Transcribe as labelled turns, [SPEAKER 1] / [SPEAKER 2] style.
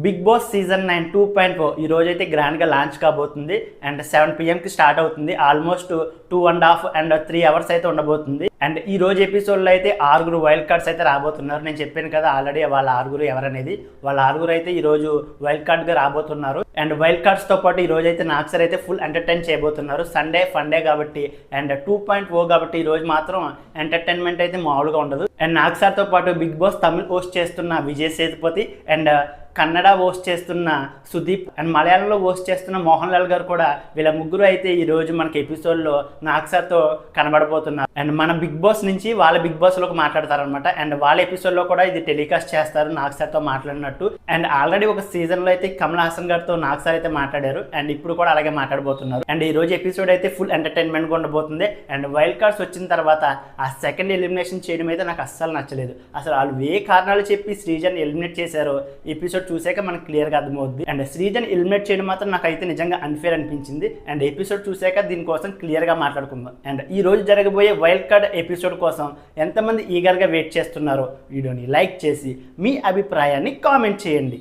[SPEAKER 1] Big boss season 9 2.0 ఈ రోజైతే గ్రాండ్గా లాంచ్ కాబోతుంది అండ్ 7 PM స్టార్ట్ అవుతుంది. ఆల్మోస్ట్ 2.5 and 3 hours అయితే ఉండబోతుంది. అండ్ ఈ రోజు ఎపిసోడ్లో అయితే 6 వైల్డ్ కార్డ్స్ అయితే రాబోతున్నారు. నేను చెప్పాను కదా ఆల్రెడీ వాళ్ళ 6 ఎవరనేది. వాళ్ళ 6 అయితే ఈరోజు వైల్డ్ కార్డ్గా రాబోతున్నారు. అండ్ వైల్డ్ కార్డ్స్తో పాటు ఈ రోజు అయితే నాకు సార్ అయితే ఫుల్ ఎంటర్టైన్ చేయబోతున్నారు. సండే ఫండే కాబట్టి అండ్ 2.0 కాబట్టి ఈ రోజు మాత్రం ఎంటర్టైన్మెంట్ అయితే మామూలుగా ఉండదు. అండ్ నాకు సార్తో పాటు బిగ్ బాస్ తమిళ్ హోస్ట్ చేస్తున్న విజయ్ సేతుపతి అండ్ కన్నడ హోస్ట్ చేస్తున్న సుదీప్ అండ్ మలయాళంలో హోస్ట్ చేస్తున్న మోహన్ లాల్ గారు కూడా వీళ్ళ ముగ్గురు అయితే ఈ రోజు మనకి ఎపిసోడ్లో నాకు సార్తో కనబడబోతున్నారు. అండ్ మన బిగ్ బాస్ నుంచి వాళ్ళ బిగ్ బాస్లోకి మాట్లాడతారనమాట. అండ్ వాళ్ళ ఎపిసోడ్లో కూడా ఇది టెలికాస్ట్ చేస్తారు నాకు సార్తో మాట్లాడినట్టు. అండ్ ఆల్రెడీ ఒక సీజన్లో అయితే కమల్ హాసన్ గారితో నాకు సార్ అయితే మాట్లాడారు. అండ్ ఇప్పుడు కూడా అలాగే మాట్లాడబోతున్నారు. అండ్ ఈ రోజు ఎపిసోడ్ అయితే ఫుల్ ఎంటర్టైన్మెంట్గా ఉండబోతుంది. అండ్ వైల్డ్ కార్డ్స్ వచ్చిన తర్వాత ఆ సెకండ్ ఎలిమినేషన్ చేయడం అయితే నాకు అస్సలు నచ్చలేదు. అసలు వాళ్ళు ఏ కారణాలు చెప్పి శ్రీజన్ ఎలిమినేట్ చేశారో ఎపిసోడ్ చూసాక మనకు క్లియర్గా అర్థమవుద్ది. అండ్ శ్రీజన్ ఎలిమినేట్ చేయడం మాత్రం నాకైతే నిజంగా అన్ఫేర్ అనిపించింది. అండ్ ఎపిసోడ్ చూసాక దీనికోసం క్లియర్గా మాట్లాడుకుందాం. అండ్ ఈ రోజు జరగబోయే వైల్డ్ కార్డ్ ఎపిసోడ్ కోసం ఎంతమంది ఈగర్గా వెయిట్ చేస్తున్నారో వీడియోని లైక్ చేసి మీ అభిప్రాయాన్ని కామెంట్ చేయండి.